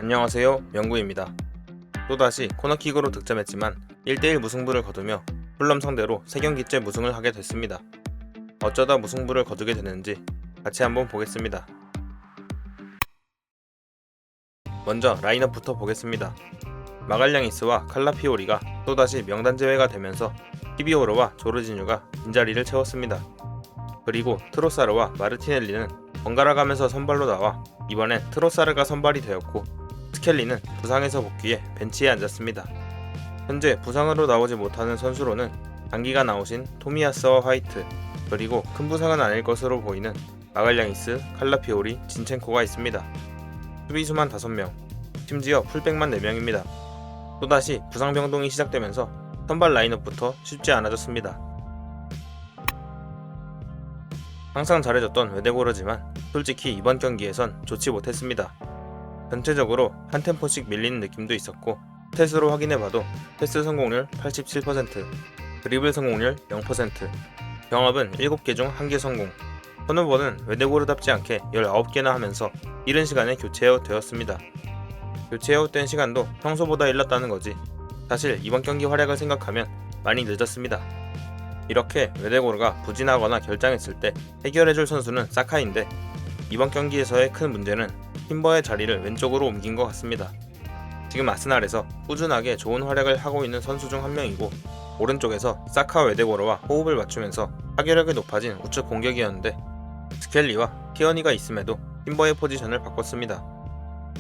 안녕하세요, 명구입니다. 또다시 코너킥으로 득점했지만 1대1 무승부를 거두며 풀럼 상대로 3경기째 무승을 하게 됐습니다. 어쩌다 무승부를 거두게 됐는지 같이 한번 보겠습니다. 먼저 라인업부터 보겠습니다. 마갈량이스와 칼라피오리가 또다시 명단 제외가 되면서 히비오로와 조르지뉴가 빈자리를 채웠습니다. 그리고 트로사르와 마르티넬리는 번갈아 가면서 선발로 나와 이번엔 트로사르가 선발이 되었고 스켈리는 부상에서 복귀해 벤치에 앉았습니다. 현재 부상으로 나오지 못하는 선수로는 장기가 나오신 토미야스와 화이트, 그리고 큰 부상은 아닐 것으로 보이는 마갈량이스, 칼라피오리, 진첸코가 있습니다. 수비수만 5명, 심지어 풀백만 4명입니다. 또다시 부상 병동이 시작되면서 선발 라인업부터 쉽지 않아졌습니다. 항상 잘해줬던 웨데고르지만 솔직히 이번 경기에선 좋지 못했습니다. 전체적으로 한 템포씩 밀리는 느낌도 있었고 스탯으로 확인해봐도 패스 성공률 87%, 드리블 성공률 0%, 병합은 7개 중 1개 성공, 턴오버는 웨데고르답지 않게 19개나 하면서 이른 시간에 교체아웃 되었습니다. 교체아웃 된 시간도 평소보다 일렀다는 거지 사실 이번 경기 활약을 생각하면 많이 늦었습니다. 이렇게 웨데고르가 부진하거나 결장했을 때 해결해줄 선수는 사카인데 이번 경기에서의 큰 문제는 팀버의 자리를 왼쪽으로 옮긴 것 같습니다. 지금 아스날에서 꾸준하게 좋은 활약을 하고 있는 선수 중 한 명이고 오른쪽에서 사카 웨데고르와 호흡을 맞추면서 타격력이 높아진 우측 공격이었는데 스켈리와 티어니가 있음에도 팀버의 포지션을 바꿨습니다.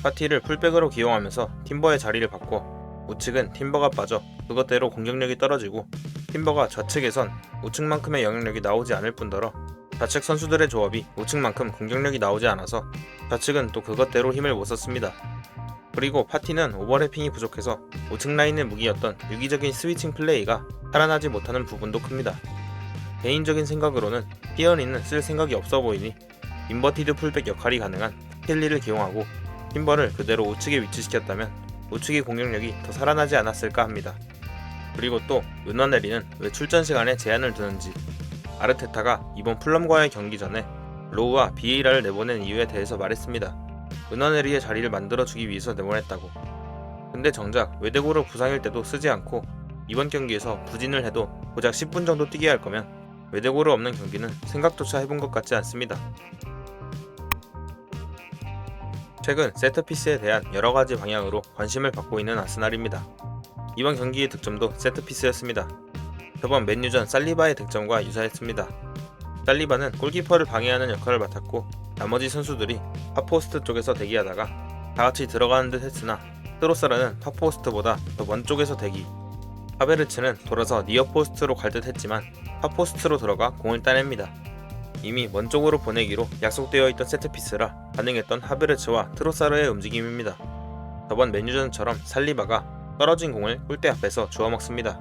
파티를 풀백으로 기용하면서 팀버의 자리를 바꿔 우측은 팀버가 빠져 그것대로 공격력이 떨어지고 팀버가 좌측에선 우측만큼의 영향력이 나오지 않을 뿐더러 좌측 선수들의 조합이 우측만큼 공격력이 나오지 않아서 좌측은 또 그것대로 힘을 못 썼습니다. 그리고 파티는 오버래핑이 부족해서 우측 라인의 무기였던 유기적인 스위칭 플레이가 살아나지 못하는 부분도 큽니다. 개인적인 생각으로는 티어니는 쓸 생각이 없어 보이니 인버티드 풀백 역할이 가능한 켈리를 기용하고 팀버를 그대로 우측에 위치시켰다면 우측의 공격력이 더 살아나지 않았을까 합니다. 그리고 또 은화네리는 왜 출전 시간에 제한을 두는지 아르테타가 이번 풀럼과의 경기 전에 로우와 비에이라를 내보낸 이유에 대해서 말했습니다. 은화네리의 자리를 만들어주기 위해서 내보냈다고. 근데 정작 웨데고르 부상일 때도 쓰지 않고 이번 경기에서 부진을 해도 고작 10분 정도 뛰게 할 거면 웨데고르 없는 경기는 생각조차 해본 것 같지 않습니다. 최근 세트피스에 대한 여러가지 방향으로 관심을 받고 있는 아스날입니다. 이번 경기의 득점도 세트피스였습니다. 저번 맨유전 살리바의 득점과 유사했습니다. 살리바는 골키퍼를 방해하는 역할을 맡았고 나머지 선수들이 팝포스트 쪽에서 대기하다가 다같이 들어가는 듯 했으나 트로사르는 팝포스트보다 더 먼 쪽에서 대기, 하베르츠는 돌아서 니어포스트로 갈 듯 했지만 팝포스트로 들어가 공을 따냅니다. 이미 먼 쪽으로 보내기로 약속되어 있던 세트피스라 가능했던 하베르츠와 트로사르의 움직임입니다. 저번 맨유전처럼 살리바가 떨어진 공을 골대 앞에서 주워먹습니다.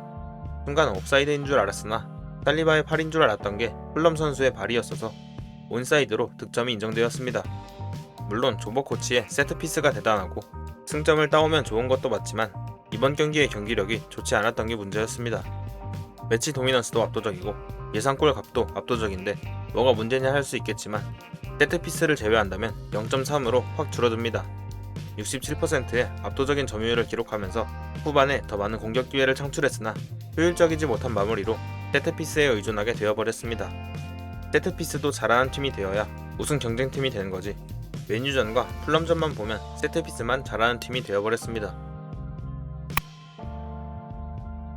순간 옵사이드인 줄 알았으나 살리바의 팔인 줄 알았던 게 풀럼 선수의 발이었어서 온사이드로 득점이 인정되었습니다. 물론 조버 코치의 세트피스가 대단하고 승점을 따오면 좋은 것도 맞지만 이번 경기의 경기력이 좋지 않았던 게 문제였습니다. 매치 도미넌스도 압도적이고 예상골 값도 압도적인데 뭐가 문제냐 할 수 있겠지만 세트피스를 제외한다면 0.3으로 확 줄어듭니다. 67%의 압도적인 점유율을 기록하면서 후반에 더 많은 공격 기회를 창출했으나 효율적이지 못한 마무리로 세트피스에 의존하게 되어버렸습니다. 세트피스도 잘하는 팀이 되어야 우승 경쟁팀이 되는 거지 맨유전과 풀럼전만 보면 세트피스만 잘하는 팀이 되어버렸습니다.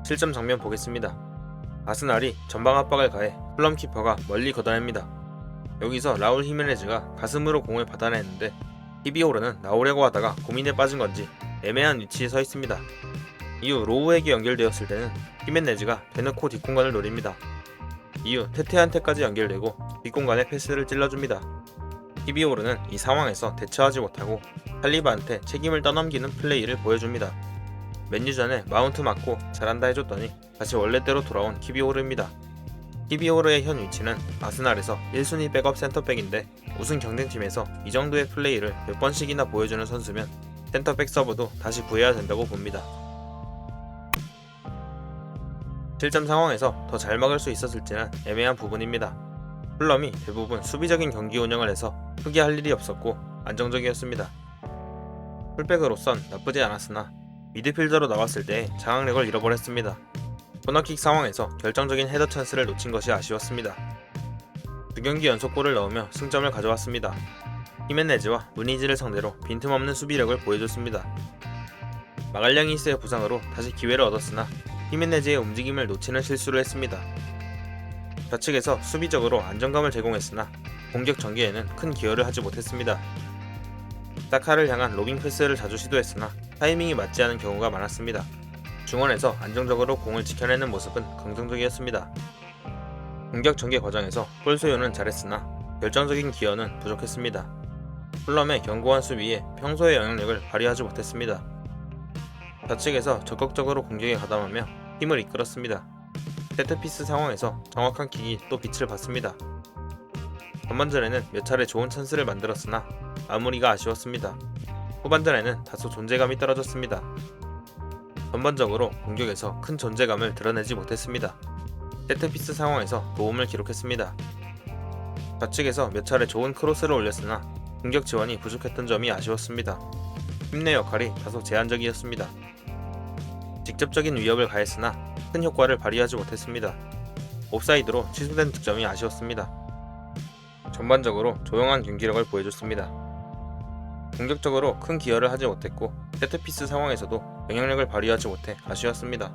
실점 장면 보겠습니다. 아스날이 전방 압박을 가해 풀럼 키퍼가 멀리 걷어냅니다. 여기서 라울 히메네즈가 가슴으로 공을 받아내는데 히비오르는 나오려고 하다가 고민에 빠진 건지 애매한 위치에 서 있습니다. 이후 로우에게 연결되었을 때는 히메네즈가 대놓고 뒷공간을 노립니다. 이후 테테한테까지 연결되고 뒷공간에 패스를 찔러줍니다. 히비오르는 이 상황에서 대처하지 못하고 살리바한테 책임을 떠넘기는 플레이를 보여줍니다. 맨유전에 마운트 맞고 잘한다 해줬더니 다시 원래대로 돌아온 히비오르입니다. 히비오르의 현 위치는 아스날에서 1순위 백업 센터백인데 우승 경쟁팀에서 이 정도의 플레이를 몇 번씩이나 보여주는 선수면 센터백 서브도 다시 구해야 된다고 봅니다. 실점 상황에서 더 잘 막을 수 있었을지는 애매한 부분입니다. 풀럼이 대부분 수비적인 경기 운영을 해서 크게 할 일이 없었고 안정적이었습니다. 풀백으로선 나쁘지 않았으나 미드필더로 나왔을 때 장악력을 잃어버렸습니다. 코너킥 상황에서 결정적인 헤더 찬스를 놓친 것이 아쉬웠습니다. 두 경기 연속골을 넣으며 승점을 가져왔습니다. 히멘네즈와 누니지를 상대로 빈틈없는 수비력을 보여줬습니다. 마갈량이스의 부상으로 다시 기회를 얻었으나 히멘네즈의 움직임을 놓치는 실수를 했습니다. 좌측에서 수비적으로 안정감을 제공했으나 공격 전개에는 큰 기여를 하지 못했습니다. 사카를 향한 로빙 패스를 자주 시도했으나 타이밍이 맞지 않은 경우가 많았습니다. 중원에서 안정적으로 공을 지켜내는 모습은 긍정적이었습니다. 공격 전개 과정에서 골 소유는 잘했으나 결정적인 기여는 부족했습니다. fulham의 견고한 수비에 평소의 영향력을 발휘하지 못했습니다. 좌측에서 적극적으로 공격에 가담하며 팀을 이끌었습니다. 세트피스 상황에서 정확한 킥이 또 빛을 봤습니다. 전반전에는 몇 차례 좋은 찬스를 만들었으나 마무리가 아쉬웠습니다. 후반전에는 다소 존재감이 떨어졌습니다. 전반적으로 공격에서 큰 존재감을 드러내지 못했습니다. 세트피스 상황에서 도움을 기록했습니다. 좌측에서 몇 차례 좋은 크로스를 올렸으나 공격 지원이 부족했던 점이 아쉬웠습니다. 팀 내 역할이 다소 제한적이었습니다. 직접적인 위협을 가했으나 큰 효과를 발휘하지 못했습니다. 옵사이드로 취소된 득점이 아쉬웠습니다. 전반적으로 조용한 경기력을 보여줬습니다. 공격적으로 큰 기여를 하지 못했고 세트피스 상황에서도 영향력을 발휘하지 못해 아쉬웠습니다.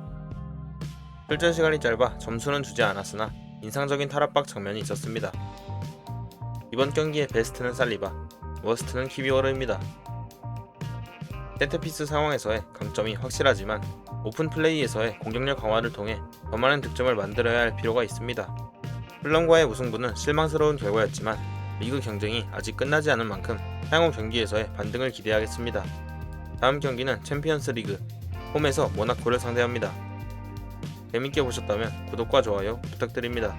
출전 시간이 짧아 점수는 주지 않았으나 인상적인 탈압박 장면이 있었습니다. 이번 경기의 베스트는 살리바, 워스트는 키비워르입니다. 세트피스 상황에서의 강점이 확실하지만 오픈 플레이에서의 공격력 강화를 통해 더 많은 득점을 만들어야 할 필요가 있습니다. fulham과의 무승부는 실망스러운 결과였지만 리그 경쟁이 아직 끝나지 않은 만큼 향후 경기에서의 반등을 기대하겠습니다. 다음 경기는 챔피언스 리그, 홈에서 모나코를 상대합니다. 재밌게 보셨다면 구독과 좋아요 부탁드립니다.